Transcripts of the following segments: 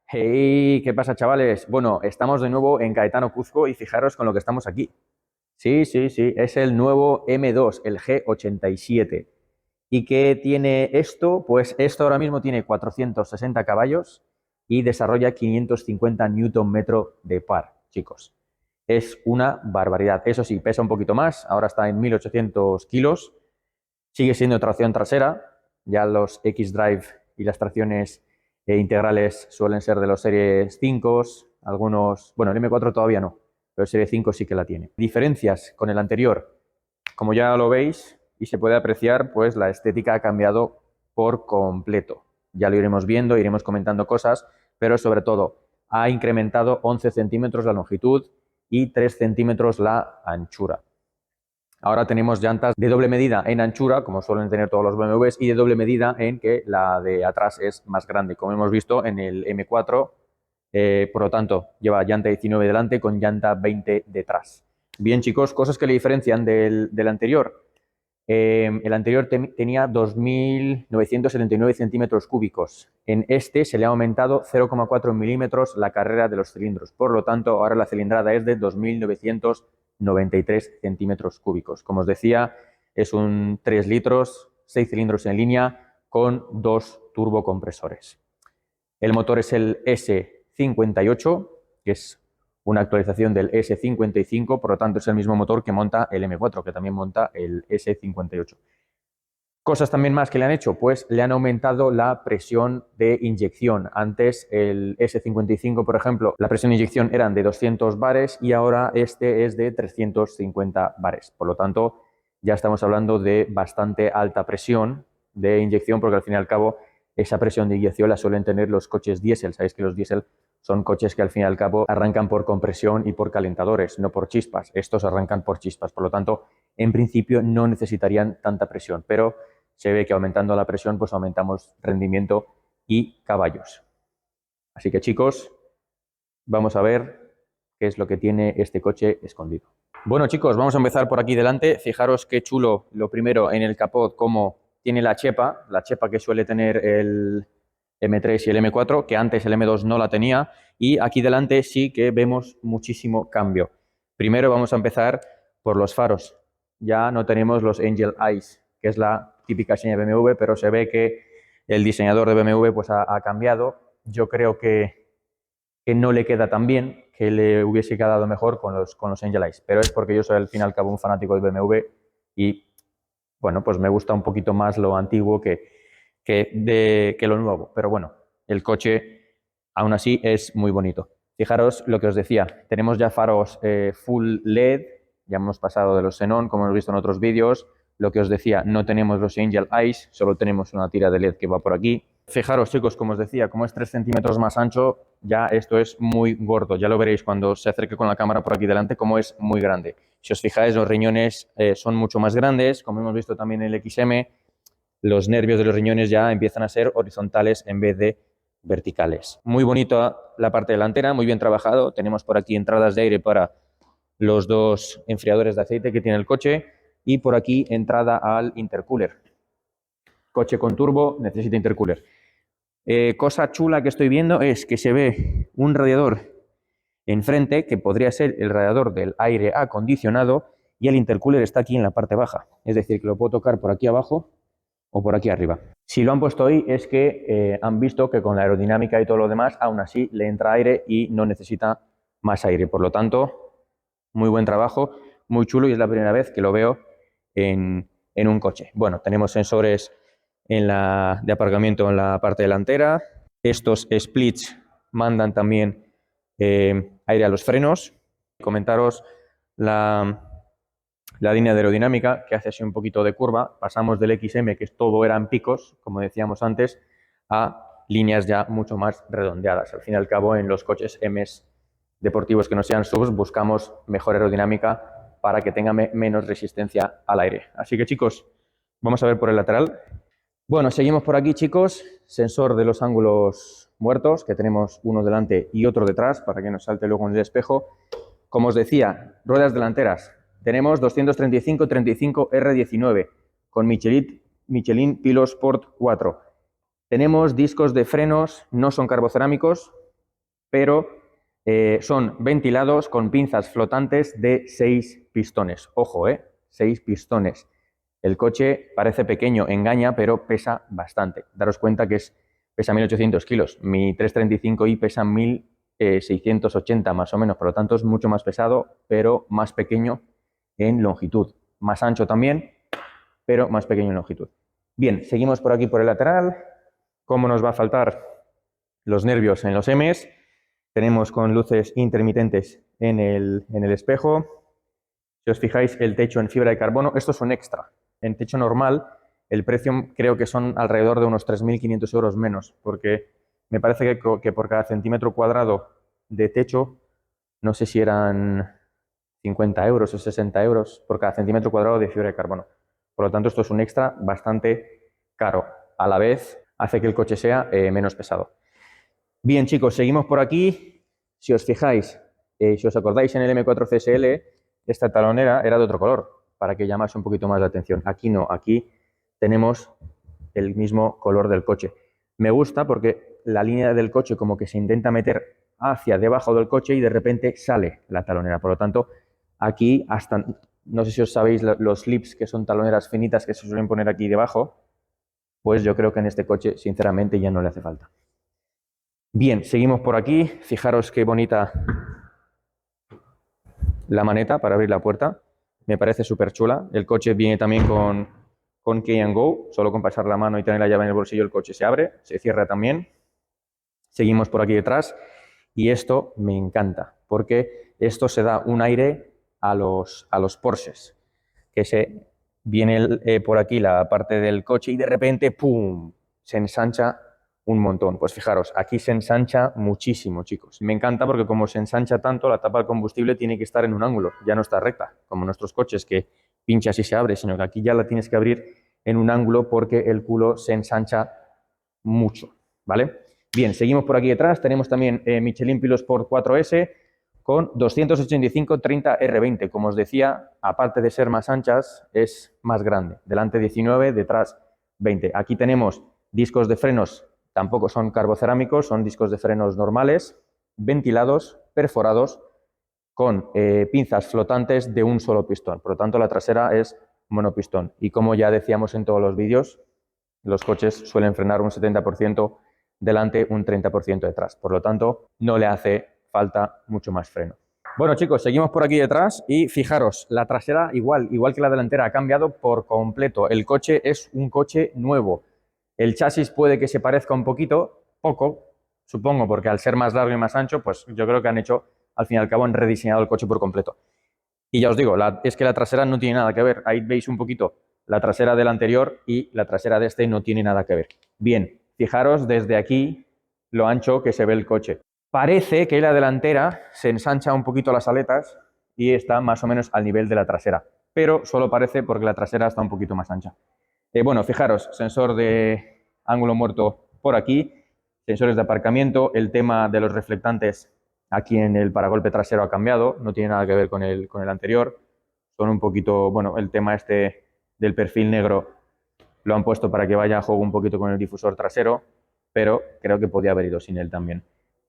Hey, ¿qué pasa, chavales? Bueno, estamos de nuevo en Caetano Cuzco y fijaros con lo que estamos aquí. Sí, sí, sí, es el nuevo M2, el G87. ¿Y qué tiene esto? Pues esto ahora mismo tiene 460 caballos y desarrolla 550 Newton metro de par, chicos. Es una barbaridad. Eso sí, pesa un poquito más, ahora está en 1800 kilos. Sigue siendo tracción trasera, ya los X-Drive y las tracciones integrales suelen ser de los Series 5, algunos, bueno, el M4 todavía no, pero el Serie 5 sí que la tiene. Diferencias con el anterior, como ya lo veis y se puede apreciar, pues la estética ha cambiado por completo. Ya lo iremos viendo, iremos comentando cosas, pero sobre todo ha incrementado 11 centímetros la longitud y 3 centímetros la anchura. Ahora tenemos llantas de doble medida en anchura, como suelen tener todos los BMWs, y de doble medida en que la de atrás es más grande, como hemos visto en el M4. Por lo tanto, lleva llanta 19 delante con llanta 20 detrás. Bien, chicos, cosas que le diferencian del anterior. El anterior tenía 2.979 centímetros cúbicos. En este se le ha aumentado 0,4 milímetros la carrera de los cilindros. Por lo tanto, ahora la cilindrada es de 2.993 centímetros cúbicos. Como os decía, es un 3 litros, 6 cilindros en línea con 2 turbocompresores. El motor es el S58, que es una actualización del S55, por lo tanto es el mismo motor que monta el M4, que también monta el S58. Cosas también más que le han hecho, pues le han aumentado la presión de inyección. Antes el S55, por ejemplo, la presión de inyección eran de 200 bares y ahora este es de 350 bares. Por lo tanto, ya estamos hablando de bastante alta presión de inyección, porque al fin y al cabo esa presión de inyección la suelen tener los coches diésel. Sabéis que los diésel son coches que al fin y al cabo arrancan por compresión y por calentadores, no por chispas. Estos arrancan por chispas. Por lo tanto, en principio no necesitarían tanta presión, pero se ve que aumentando la presión, pues aumentamos rendimiento y caballos. Así que, chicos, vamos a ver qué es lo que tiene este coche escondido. Bueno, chicos, vamos a empezar por aquí delante. Fijaros qué chulo, lo primero, en el capot, cómo tiene la chepa que suele tener el M3 y el M4, que antes el M2 no la tenía, y aquí delante sí que vemos muchísimo cambio. Primero vamos a empezar por los faros. Ya no tenemos los Angel Eyes, que es la típica señal de BMW, pero se ve que el diseñador de BMW pues, ha cambiado. Yo creo que no le queda tan bien, que le hubiese quedado mejor con los Angel Eyes, pero es porque yo soy al fin y al cabo un fanático de BMW y bueno, pues me gusta un poquito más lo antiguo que lo nuevo, pero bueno, el coche aún así es muy bonito. Fijaros lo que os decía, tenemos ya faros full LED, ya hemos pasado de los xenón, como hemos visto en otros vídeos. Lo que os decía, no tenemos los Angel Eyes, solo tenemos una tira de LED que va por aquí. Fijaros, chicos, como os decía, como es 3 centímetros más ancho, ya esto es muy gordo. Ya lo veréis cuando se acerque con la cámara por aquí delante, como es muy grande. Si os fijáis, los riñones son mucho más grandes, como hemos visto también en el XM, los nervios de los riñones ya empiezan a ser horizontales en vez de verticales. Muy bonita la parte delantera, muy bien trabajado. Tenemos por aquí entradas de aire para los dos enfriadores de aceite que tiene el coche y por aquí entrada al intercooler. Coche con turbo necesita intercooler. Cosa chula que estoy viendo es que se ve un radiador enfrente que podría ser el radiador del aire acondicionado y el intercooler está aquí en la parte baja. Es decir, que lo puedo tocar por aquí abajo o por aquí arriba. Si lo han puesto ahí es que han visto que con la aerodinámica y todo lo demás, aún así le entra aire y no necesita más aire. Por lo tanto, muy buen trabajo, muy chulo y es la primera vez que lo veo en un coche. Bueno, tenemos sensores de aparcamiento en la parte delantera. Estos splits mandan también aire a los frenos. Comentaros la línea de aerodinámica que hace así un poquito de curva. Pasamos del XM, que todo eran picos, como decíamos antes, a líneas ya mucho más redondeadas. Al fin y al cabo, en los coches Ms deportivos que no sean subs, buscamos mejor aerodinámica para que tenga menos resistencia al aire. Así que, chicos, vamos a ver por el lateral. Bueno, seguimos por aquí, chicos. Sensor de los ángulos muertos, que tenemos uno delante y otro detrás, para que nos salte luego en el espejo. Como os decía, ruedas delanteras. Tenemos 235-35 R19 con Michelin Pilot Sport 4. Tenemos discos de frenos, no son carbocerámicos, pero son ventilados con pinzas flotantes de 6 pistones. Ojo, 6 pistones. El coche parece pequeño, engaña, pero pesa bastante. Daros cuenta que pesa 1800 kilos. Mi 335i pesa 1680 más o menos, por lo tanto es mucho más pesado, pero más pequeño en longitud. Más ancho también, pero más pequeño en longitud. Bien, seguimos por aquí por el lateral. ¿Cómo nos va a faltar los nervios en los M's? Tenemos con luces intermitentes en el espejo. Si os fijáis, el techo en fibra de carbono, esto es un extra. En techo normal, el precio creo que son alrededor de unos 3.500 euros menos, porque me parece que por cada centímetro cuadrado de techo, no sé si eran 50 euros o 60 euros por cada centímetro cuadrado de fibra de carbono. Por lo tanto, esto es un extra bastante caro. A la vez, hace que el coche sea menos pesado. Bien, chicos, seguimos por aquí. Si os fijáis, si os acordáis, en el M4 CSL, esta talonera era de otro color, para que llamase un poquito más la atención. Aquí no, aquí tenemos el mismo color del coche. Me gusta porque la línea del coche como que se intenta meter hacia debajo del coche y de repente sale la talonera. Por lo tanto, aquí hasta, no sé si os sabéis los slips, que son taloneras finitas que se suelen poner aquí debajo, pues yo creo que en este coche, sinceramente, ya no le hace falta. Bien, seguimos por aquí. Fijaros qué bonita la maneta para abrir la puerta. Me parece súper chula. El coche viene también con Key and Go. Solo con pasar la mano y tener la llave en el bolsillo el coche se abre, se cierra también. Seguimos por aquí detrás y esto me encanta porque esto se da un aire a los Porsches, que se viene por aquí la parte del coche y de repente ¡pum!, se ensancha un montón. Pues fijaros, aquí se ensancha muchísimo, chicos. Me encanta porque como se ensancha tanto, la tapa del combustible tiene que estar en un ángulo, ya no está recta, como nuestros coches que pinchas y se abre, sino que aquí ya la tienes que abrir en un ángulo porque el culo se ensancha mucho, ¿vale? Bien, seguimos por aquí detrás. Tenemos también Michelin Pilosport 4S con 285/30 R20. Como os decía, aparte de ser más anchas, es más grande. Delante 19, detrás 20. Aquí tenemos discos de frenos, tampoco son carbocerámicos, son discos de frenos normales, ventilados, perforados, con pinzas flotantes de un solo pistón. Por lo tanto, la trasera es monopistón. Y como ya decíamos en todos los vídeos, los coches suelen frenar un 70% delante, un 30% detrás. Por lo tanto, no le hace falta mucho más freno. Bueno, chicos, seguimos por aquí detrás y fijaros, la trasera igual que la delantera ha cambiado por completo. El coche es un coche nuevo. El chasis puede que se parezca un poco, supongo, porque al ser más largo y más ancho, pues yo creo que han hecho, al fin y al cabo, han rediseñado el coche por completo. Y ya os digo, es que la trasera no tiene nada que ver. Ahí veis un poquito la trasera del anterior y la trasera de este no tiene nada que ver. Bien, fijaros desde aquí lo ancho que se ve el coche. Parece que la delantera se ensancha un poquito las aletas y está más o menos al nivel de la trasera, pero solo parece porque la trasera está un poquito más ancha. Bueno, fijaros, sensor de ángulo muerto por aquí, sensores de aparcamiento, el tema de los reflectantes aquí en el paragolpe trasero ha cambiado, no tiene nada que ver con el anterior. Son un poquito, bueno, el tema este del perfil negro lo han puesto para que vaya a juego un poquito con el difusor trasero, pero creo que podía haber ido sin él también.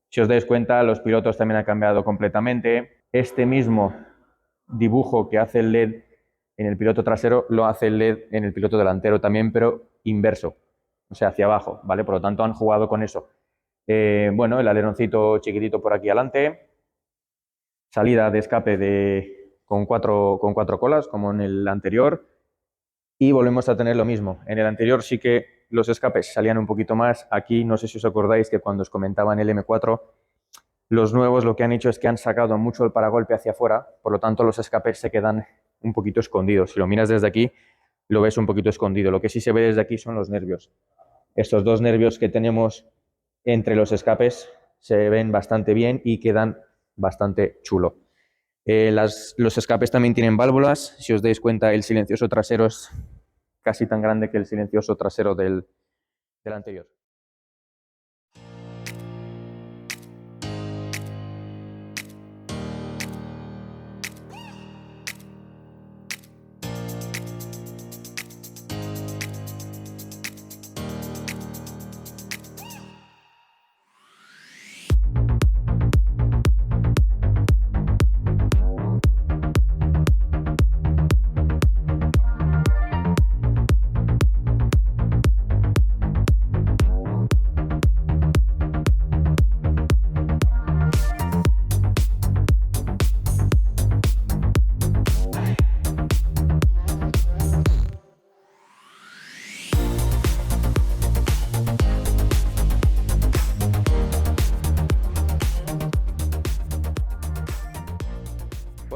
Si os dais cuenta, los pilotos también han cambiado completamente. Este mismo dibujo que hace el LED en el piloto trasero lo hace el LED en el piloto delantero también, pero inverso, o sea, hacia abajo, ¿vale? Por lo tanto, han jugado con eso. Bueno, el aleroncito chiquitito por aquí adelante, salida de escape con cuatro colas, como en el anterior, y volvemos a tener lo mismo. En el anterior sí que los escapes salían un poquito más. Aquí no sé si os acordáis que cuando os comentaba en el M4, los nuevos lo que han hecho es que han sacado mucho el paragolpe hacia afuera, por lo tanto los escapes se quedan un poquito escondidos. Si lo miras desde aquí, lo ves un poquito escondido. Lo que sí se ve desde aquí son los nervios. Estos dos nervios que tenemos entre los escapes se ven bastante bien y quedan bastante chulo. Los escapes también tienen válvulas. Si os dais cuenta, el silencioso trasero es casi tan grande que el silencioso trasero del anterior.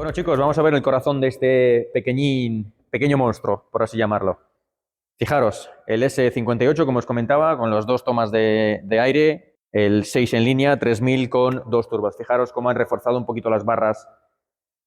Bueno, chicos, vamos a ver el corazón de este pequeño monstruo, por así llamarlo. Fijaros, el S58, como os comentaba, con los dos tomas de aire, el 6 en línea, 3000 con dos turbos. Fijaros cómo han reforzado un poquito las barras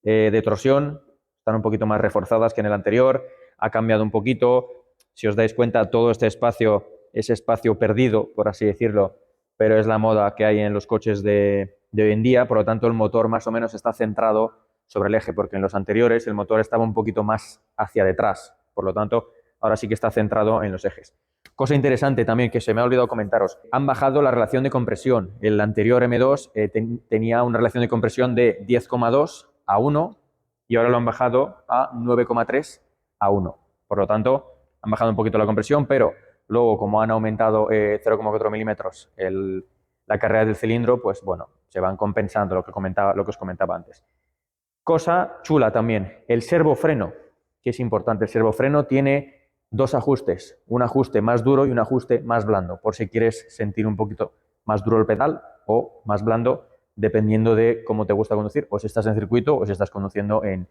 de torsión, están un poquito más reforzadas que en el anterior, ha cambiado un poquito. Si os dais cuenta, todo este espacio es espacio perdido, por así decirlo, pero es la moda que hay en los coches de hoy en día, por lo tanto el motor más o menos está centrado sobre el eje, porque en los anteriores el motor estaba un poquito más hacia detrás, por lo tanto ahora sí que está centrado en los ejes. Cosa interesante también que se me ha olvidado comentaros, han bajado la relación de compresión. El anterior M2 tenía una relación de compresión de 10,2 a 1 y ahora lo han bajado a 9,3 a 1. Por lo tanto, han bajado un poquito la compresión, pero luego como han aumentado 0,4 milímetros la carrera del cilindro, pues bueno, se van compensando lo que os comentaba antes. Cosa chula también, el servofreno, que es importante. El servofreno tiene dos ajustes, un ajuste más duro y un ajuste más blando, por si quieres sentir un poquito más duro el pedal o más blando, dependiendo de cómo te gusta conducir, o si estás en circuito o si estás conduciendo en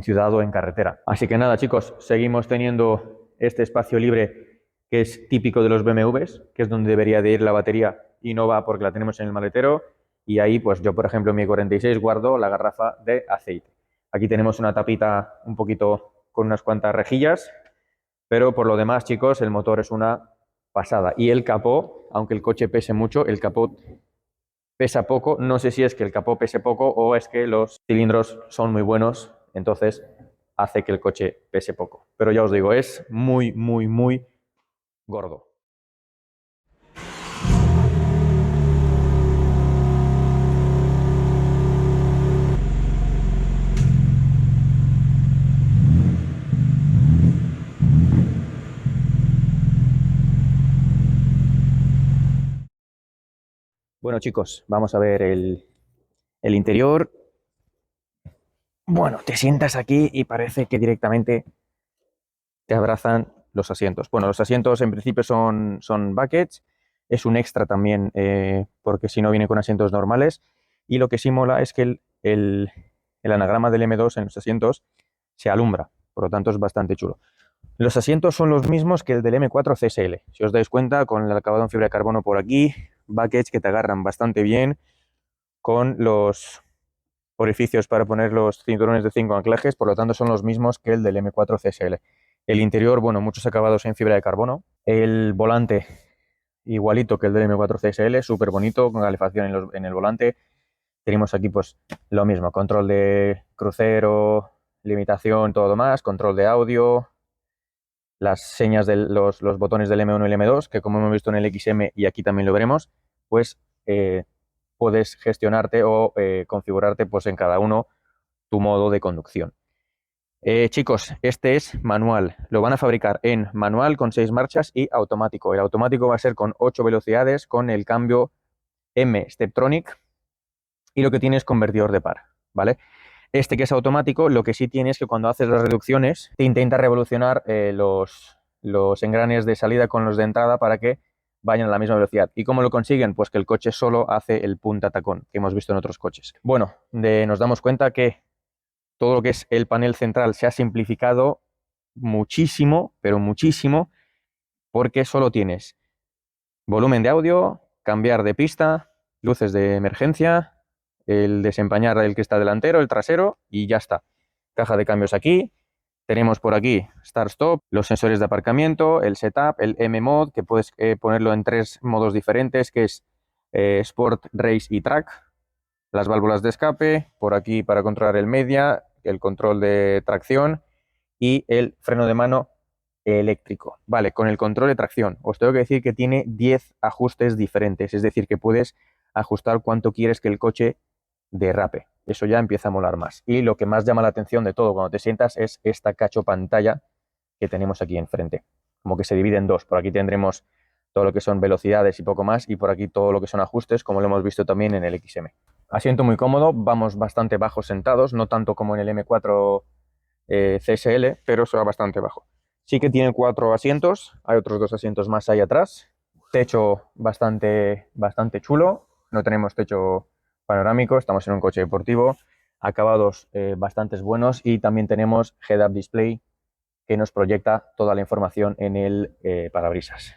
ciudad o en carretera. Así que nada, chicos, seguimos teniendo este espacio libre que es típico de los BMWs, que es donde debería de ir la batería y no va porque la tenemos en el maletero. Y ahí, pues yo, por ejemplo, en mi 46 guardo la garrafa de aceite. Aquí tenemos una tapita un poquito con unas cuantas rejillas, pero por lo demás, chicos, el motor es una pasada. Y el capó, aunque el coche pese mucho, el capó pesa poco. No sé si es que el capó pese poco o es que los cilindros son muy buenos, entonces hace que el coche pese poco. Pero ya os digo, es muy, muy, muy gordo. Bueno, chicos, vamos a ver el interior. Bueno, te sientas aquí y parece que directamente te abrazan los asientos. Bueno, los asientos en principio son buckets, es un extra también porque si no viene con asientos normales. Y lo que sí mola es que el anagrama del M2 en los asientos se alumbra, por lo tanto es bastante chulo. Los asientos son los mismos que el del M4 CSL. Si os dais cuenta, con el acabado en fibra de carbono por aquí, buckets que te agarran bastante bien, con los orificios para poner los cinturones de 5 anclajes, por lo tanto son los mismos que el del M4 CSL. El interior, bueno, muchos acabados en fibra de carbono. El volante, igualito que el del M4 CSL, súper bonito, con calefacción en el volante. Tenemos aquí pues lo mismo, control de crucero, limitación, todo más, control de audio, las señas de los botones del M1 y el M2, que como hemos visto en el XM y aquí también lo veremos, pues puedes gestionarte o configurarte pues en cada uno tu modo de conducción. Chicos, este es manual. Lo van a fabricar en manual con 6 marchas y automático. El automático va a ser con 8 velocidades con el cambio M Steptronic y lo que tiene es convertidor de par, ¿vale? Este que es automático, lo que sí tiene es que cuando haces las reducciones te intenta revolucionar los engranes de salida con los de entrada para que vayan a la misma velocidad. ¿Y cómo lo consiguen? Pues que el coche solo hace el punta tacón que hemos visto en otros coches. Bueno, nos damos cuenta que todo lo que es el panel central se ha simplificado muchísimo, pero muchísimo, porque solo tienes volumen de audio, cambiar de pista, luces de emergencia, el desempañar el cristal delantero, el trasero y ya está. Caja de cambios aquí. Tenemos por aquí Start-Stop, los sensores de aparcamiento, el setup, el M-Mod, que puedes ponerlo en 3 modos diferentes, que es Sport, Race y Track. Las válvulas de escape, por aquí para controlar el media, el control de tracción y el freno de mano eléctrico. Vale, con el control de tracción os tengo que decir que tiene 10 ajustes diferentes, es decir, que puedes ajustar cuánto quieres que el coche derrape. Eso ya empieza a molar más. Y lo que más llama la atención de todo cuando te sientas es esta cacho pantalla que tenemos aquí enfrente. Como que se divide en dos. Por aquí tendremos todo lo que son velocidades y poco más, y por aquí todo lo que son ajustes, como lo hemos visto también en el XM. Asiento muy cómodo, vamos bastante bajos sentados, no tanto como en el M4 CSL, pero se va bastante bajo. Sí que tiene 4 asientos, hay otros 2 asientos más ahí atrás. Techo bastante chulo, no tenemos techo panorámico, estamos en un coche deportivo. acabados bastante buenos, y también tenemos Head-Up Display que nos proyecta toda la información en el parabrisas.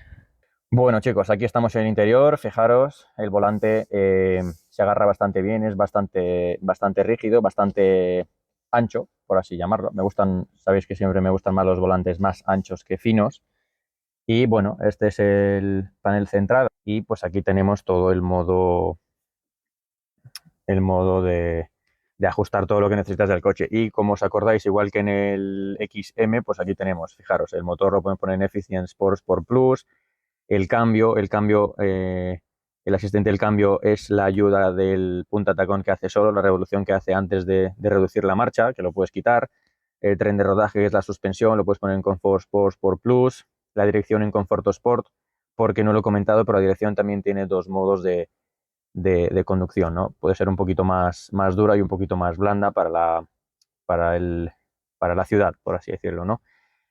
Bueno, chicos, aquí estamos en el interior. Fijaros, el volante se agarra bastante bien, es bastante rígido, bastante ancho, por así llamarlo. Me gustan, sabéis que siempre me gustan más los volantes más anchos que finos. Y bueno, este es el panel central, y pues aquí tenemos todo el modo de ajustar todo lo que necesitas del coche. Y como os acordáis, igual que en el XM, pues aquí tenemos, fijaros, el motor lo pueden poner en Efficient Sport Plus. El asistente del cambio es la ayuda del punta tacón que hace solo, la revolución que hace antes de reducir la marcha, que lo puedes quitar. El tren de rodaje, que es la suspensión, lo puedes poner en Comfort Sport Plus. La dirección en Conforto Sport, porque no lo he comentado, pero la dirección también tiene dos modos de conducción, ¿no? Puede ser un poquito más dura y un poquito más blanda para la ciudad, por así decirlo, ¿no?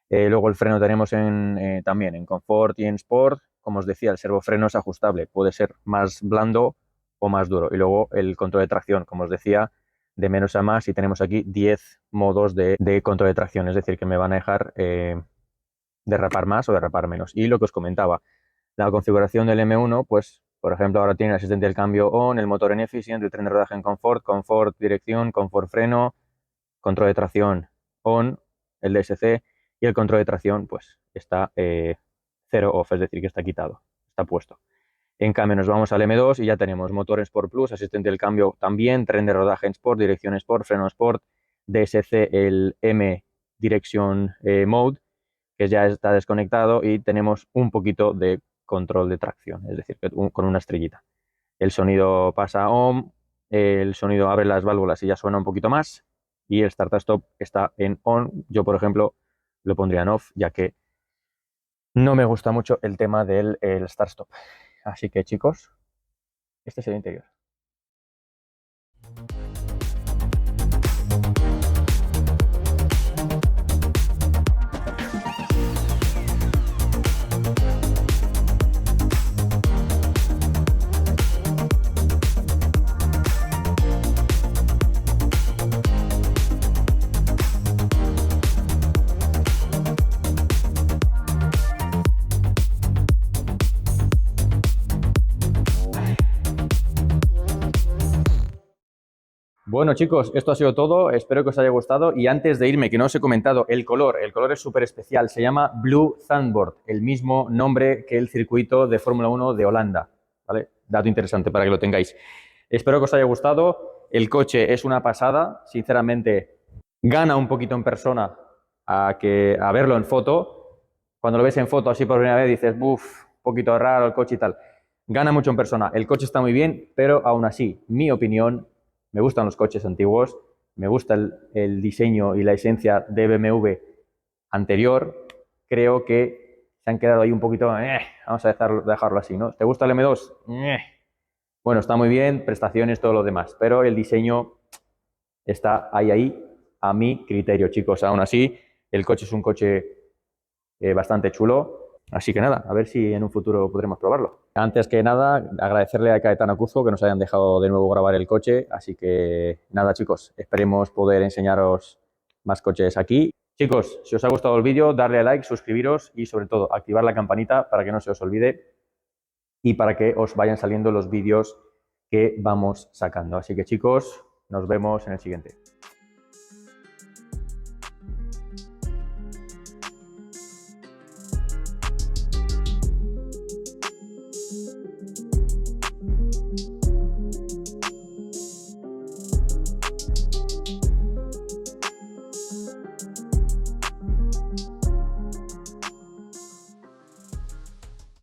Luego el freno tenemos también en Comfort y en Sport. Como os decía, el servofreno es ajustable, puede ser más blando o más duro. Y luego el control de tracción, como os decía, de menos a más, y tenemos aquí 10 modos de control de tracción, es decir, que me van a dejar derrapar más o derrapar menos. Y lo que os comentaba, la configuración del M1, pues, por ejemplo, ahora tiene el asistente del cambio on, el motor en Efficient, el tren de rodaje en Comfort dirección, Comfort freno, control de tracción on, el DSC, y el control de tracción pues está cero off, es decir, que está quitado, está puesto. En cambio nos vamos al M2 y ya tenemos motor en Sport Plus, asistente del cambio también, tren de rodaje en Sport, dirección Sport, freno Sport, DSC, el M Direction Mode, que ya está desconectado, y tenemos un poquito de control de tracción, es decir, con una estrellita. El sonido pasa a on, el sonido abre las válvulas y ya suena un poquito más, y el start-stop está en on. Yo, por ejemplo, lo pondría en off, ya que no me gusta mucho el tema del start-stop. Así que, chicos, este es el interior. Bueno, chicos, esto ha sido todo. Espero que os haya gustado. Y antes de irme, que no os he comentado, el color es súper especial. Se llama Blue Thunderbird, el mismo nombre que el circuito de Fórmula 1 de Holanda, ¿vale? Dato interesante para que lo tengáis. Espero que os haya gustado. El coche es una pasada. Sinceramente, gana un poquito en persona a verlo en foto. Cuando lo ves en foto así por primera vez dices, uff, un poquito raro el coche y tal. Gana mucho en persona. El coche está muy bien, pero aún así, mi opinión, me gustan los coches antiguos, me gusta el diseño y la esencia de BMW anterior. Creo que se han quedado ahí un poquito, vamos a dejarlo así, ¿no? ¿Te gusta el M2? Bueno, está muy bien, prestaciones, todo lo demás, pero el diseño está ahí a mi criterio, chicos. Aún así, el coche es un coche bastante chulo. Así que nada, a ver si en un futuro podremos probarlo. Antes que nada, agradecerle a Caetano Cuzco que nos hayan dejado de nuevo grabar el coche. Así que nada, chicos, esperemos poder enseñaros más coches aquí. Chicos, si os ha gustado el vídeo, darle a like, suscribiros y sobre todo activar la campanita para que no se os olvide y para que os vayan saliendo los vídeos que vamos sacando. Así que, chicos, nos vemos en el siguiente.